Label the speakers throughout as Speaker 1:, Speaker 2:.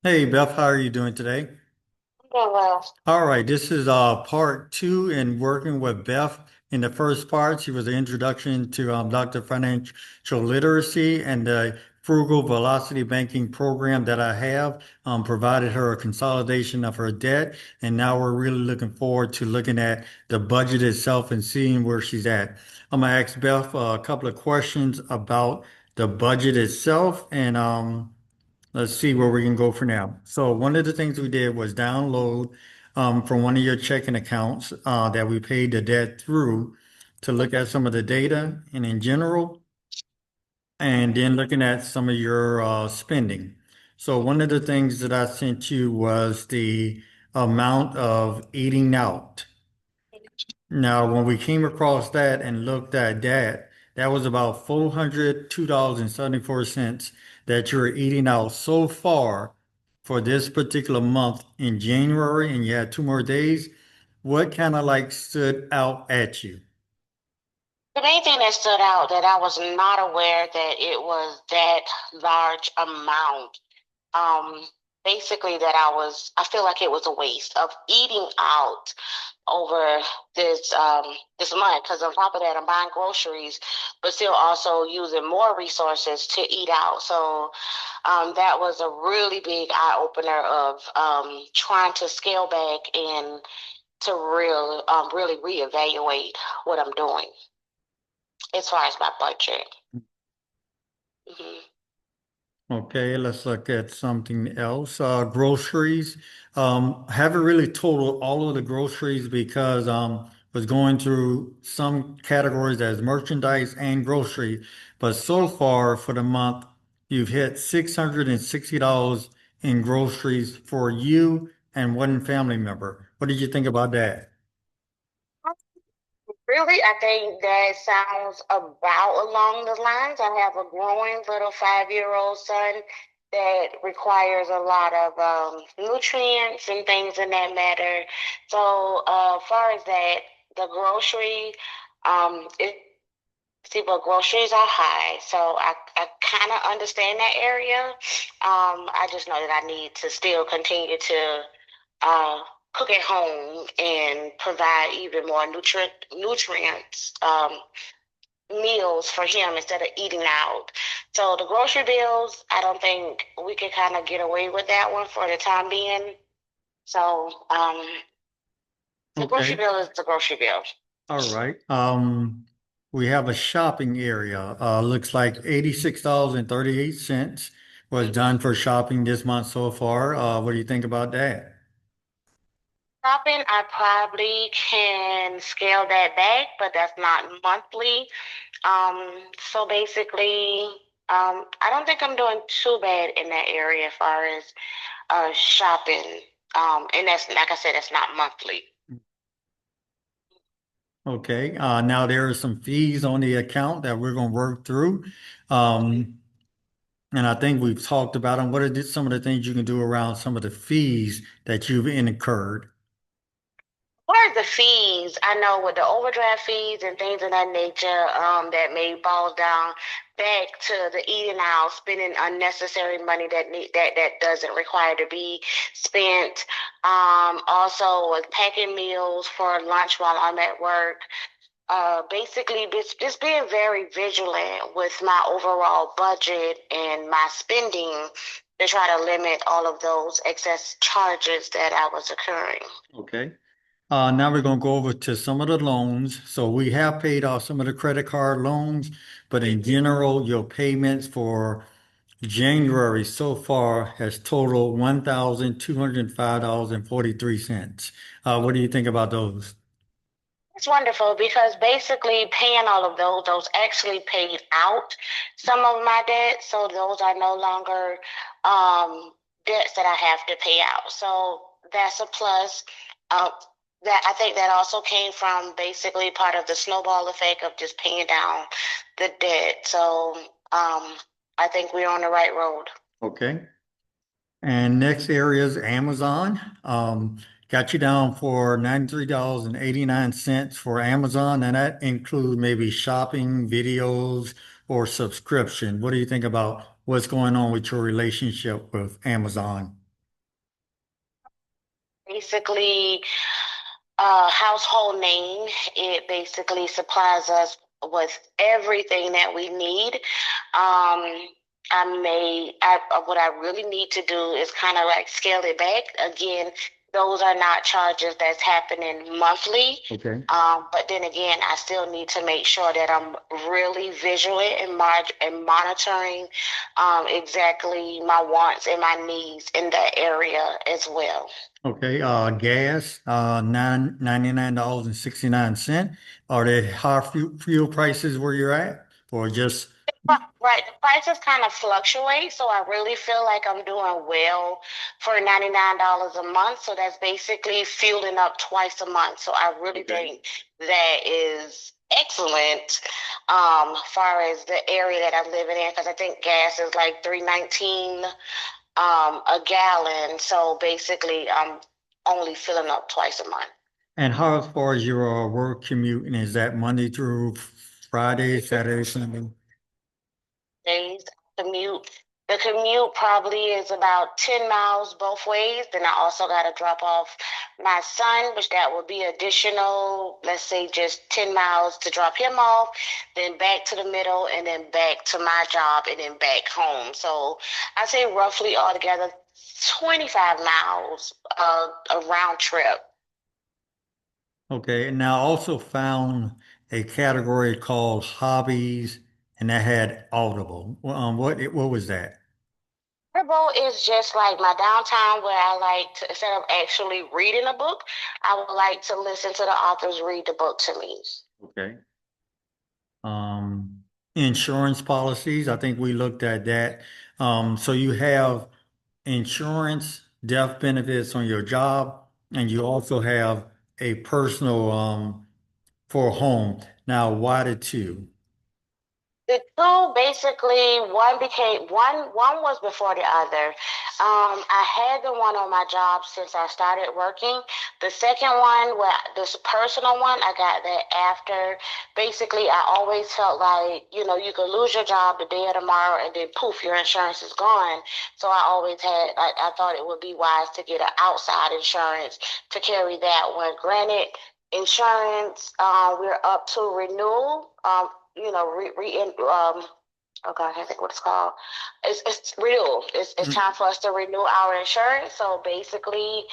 Speaker 1: Hey Beth, how are you doing today?
Speaker 2: Doing well.
Speaker 1: All right, this is part two in working with Beth. In the first part, she was an introduction to Dr. Financial Literacy and the Frugal Velocity Banking program that I have provided her a consolidation of her debt. And now we're really looking forward to looking at the budget itself and seeing where she's at. I'm gonna ask Beth a couple of questions about the budget itself and let's see where we can go for now. So one of the things we did was download from one of your checking accounts that we paid the debt through to look at some of the data and in general, and then looking at some of your spending. So one of the things that I sent you was the amount of eating out. Now, when we came across that and looked at that, that was about $402.74 that you're eating out so far for this particular month in January, and you had 2 more days. What kind of like stood out at you?
Speaker 2: The main thing that stood out that I was not aware that it was that large amount. Um, Basically that I feel like it was a waste of eating out over this month because on top of that I'm buying groceries, but still also using more resources to eat out. So that was a really big eye opener of trying to scale back and to really reevaluate what I'm doing as far as my budget. Hmm.
Speaker 1: Okay, let's look at something else. Groceries. Haven't really totaled all of the groceries because was going through some categories as merchandise and grocery. But so far for the month, you've hit $660 in groceries for you and one family member. What did you think about that?
Speaker 2: Really, I think that sounds about along the lines. I have a growing little 5-year-old son that requires a lot of nutrients and things in that matter. So, far as that, the grocery, it see, but groceries are high, so I kind of understand that area. I just know that I need to still continue to uh, cook at home and provide even more nutrients meals for him instead of eating out. So the grocery bills, I don't think we can kind of get away with that one for the time being. So the grocery
Speaker 1: Okay.
Speaker 2: bill is the grocery bill.
Speaker 1: All right. We have a shopping area. Looks like $86.38 was done for shopping this month so far. What do you think about that?
Speaker 2: Shopping, I probably can scale that back, but that's not monthly. So basically, I don't think I'm doing too bad in that area as far as shopping. And that's like I said, that's not monthly.
Speaker 1: Okay. Now there are some fees on the account that we're going to work through. Um, and I think we've talked about them. What are some of the things you can do around some of the fees that you've incurred?
Speaker 2: What are the fees? I know with the overdraft fees and things of that nature, that may boil down back to the eating out, spending unnecessary money that doesn't require to be spent. Also with packing meals for lunch while I'm at work. Basically just being very vigilant with my overall budget and my spending to try to limit all of those excess charges that I was occurring.
Speaker 1: Okay. Now we're going to go over to some of the loans. So we have paid off some of the credit card loans, but in general, your payments for January so far has totaled $1,205.43. What do you think about those?
Speaker 2: It's wonderful because basically paying all of those actually paid out some of my debt. So those are no longer debts that I have to pay out. So that's a plus. Uh, that I think that also came from basically part of the snowball effect of just paying down the debt. So I think we're on the right road.
Speaker 1: Okay. And next area is Amazon. Got you down for $93.89 for Amazon, and that includes maybe shopping, videos, or subscription. What do you think about what's going on with your relationship with Amazon.
Speaker 2: Basically, household name. It basically supplies us with everything that we need. What I really need to do is kind of like scale it back. Again, those are not charges that's happening monthly.
Speaker 1: Okay.
Speaker 2: But then again, I still need to make sure that I'm really vigilant and monitoring exactly my wants and my needs in that area as well.
Speaker 1: Okay, gas, $99.69. Are there high fuel prices where you're at, or just
Speaker 2: Right, the prices kind of fluctuate, so I really feel like I'm doing well for $99 a month. So that's basically fueling up twice a month. So I really think that is excellent, far as the area that I'm living in, because I think gas is like 3.19 a gallon. So basically, I'm only filling up twice a month.
Speaker 1: and how far is your work commute, and is that Monday through Friday, Saturday, Sunday?
Speaker 2: Days commute. The commute probably is about 10 miles both ways. Then I also got to drop off my son, which that would be additional, let's say just 10 miles to drop him off, then back to the middle, and then back to my job, and then back home. So I say roughly altogether 25 miles a round trip.
Speaker 1: Okay, and now I also found a category called hobbies, and that had Audible. What was that?
Speaker 2: Audible is just like my downtime where I like to, instead of actually reading a book, I would like to listen to the authors read the book to me.
Speaker 1: Okay. Um, Insurance policies. I think we looked at that. So you have insurance, death benefits on your job, and you also have a personal for a home. Now, why the two?
Speaker 2: The two basically one was before the other. I had the one on my job since I started working. The second one, this personal one, I got that after. Basically, I always felt like, you could lose your job the day of tomorrow and then poof, your insurance is gone. So I thought it would be wise to get an outside insurance to carry that one. Granted, insurance, we're up to renewal. Oh God, I can't think what it's called. It's renewal. It's time for us to renew our insurance. So basically,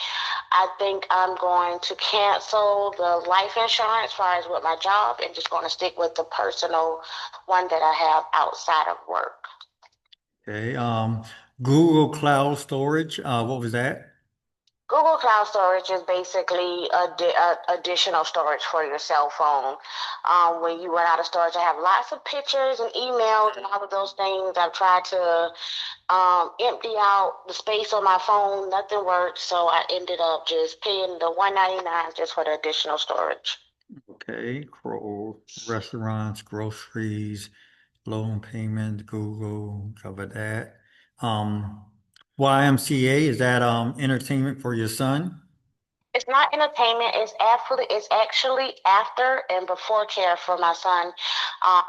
Speaker 2: I think I'm going to cancel the life insurance as far as with my job and just going to stick with the personal one that I have outside of work.
Speaker 1: Okay. Google Cloud Storage. What was that?
Speaker 2: Google Cloud Storage is basically additional storage for your cell phone. When you run out of storage, I have lots of pictures and emails and all of those things. I've tried to empty out the space on my phone. Nothing worked, so I ended up just paying the $199 just for the additional storage.
Speaker 1: Okay. Restaurants, groceries, loan payment, Google, cover that. Um, YMCA, is that entertainment for your son?
Speaker 2: It's not entertainment. It's actually after and before care for my son. Um,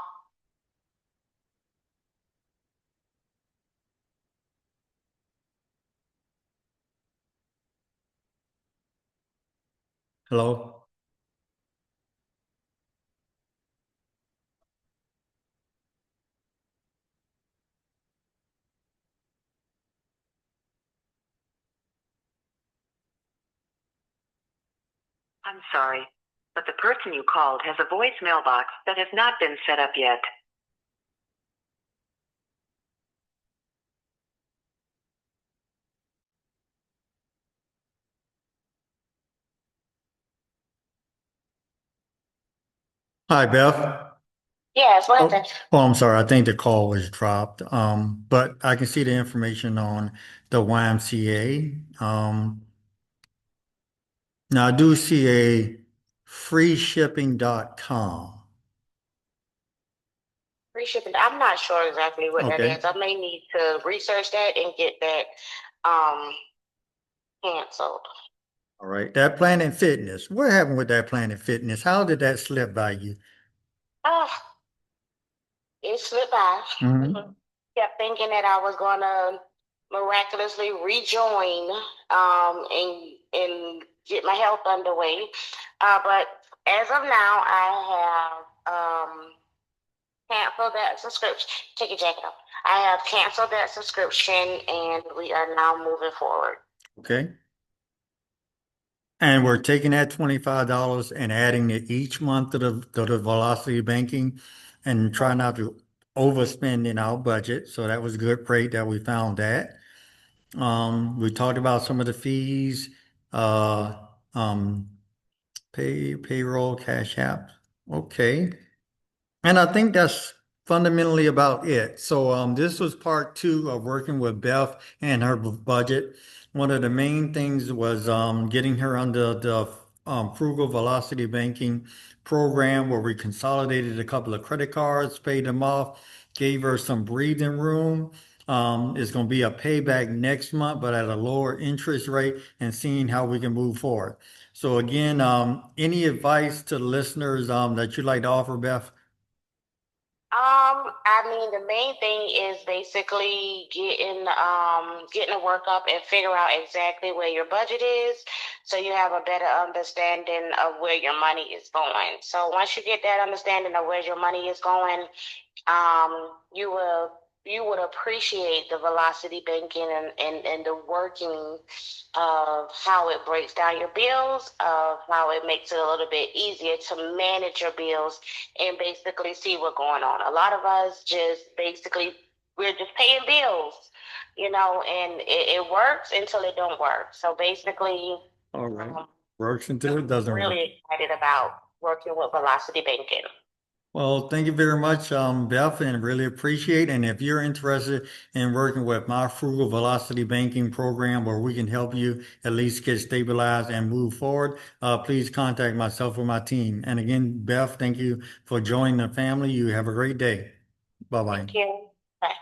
Speaker 1: Hello?
Speaker 3: I'm sorry, but the person you called has a voice mailbox that has not been set up yet.
Speaker 1: Hi, Beth.
Speaker 2: yes, what
Speaker 1: Oh,
Speaker 2: happened?
Speaker 1: oh, I'm sorry. I think the call was dropped. But I can see the information on the YMCA. Now I do see a freeshipping.com.
Speaker 2: Free shipping. I'm not sure exactly what that
Speaker 1: Okay.
Speaker 2: is. I may need to research that and get that um canceled.
Speaker 1: All right. That Planet Fitness. What happened with that Planet Fitness? How did that slip by you?
Speaker 2: Ah, it slipped by.
Speaker 1: Mhm.
Speaker 2: kept thinking that I was gonna miraculously rejoin and get my health underway. But as of now, I have canceled that subscription. Take your jacket off. I have canceled that subscription, and we are now moving forward.
Speaker 1: Okay. And we're taking that $25 and adding it each month to the velocity banking and try not to overspend in our budget. So that was good. Great that we found that. We talked about some of the fees, uh, um, payroll, cash app. Okay. And I think that's fundamentally about it. So this was part two of working with Beth and her budget. One of the main things was getting her under the Frugal Velocity Banking program where we consolidated a couple of credit cards, paid them off, gave her some breathing room. It's going to be a payback next month, but at a lower interest rate and seeing how we can move forward. So again, any advice to the listeners that you'd like to offer, Beth?
Speaker 2: I mean, the main thing is basically getting a workup and figure out exactly where your budget is, so you have a better understanding of where your money is going. So once you get that understanding of where your money is going, you would appreciate the velocity banking and the working of how it breaks down your bills, of how it makes it a little bit easier to manage your bills and basically see what's going on. A lot of us just basically we're just paying bills, and it works until it don't work. So basically,
Speaker 1: All right. Works until it doesn't work.
Speaker 2: really excited about working with velocity banking.
Speaker 1: Well, thank you very much, Beth, and really appreciate. And if you're interested in working with my Frugal Velocity Banking program, where we can help you at least get stabilized and move forward, please contact myself or my team. And again, Beth, thank you for joining the family. You have a great day. Bye-bye.
Speaker 2: Thank you. Bye.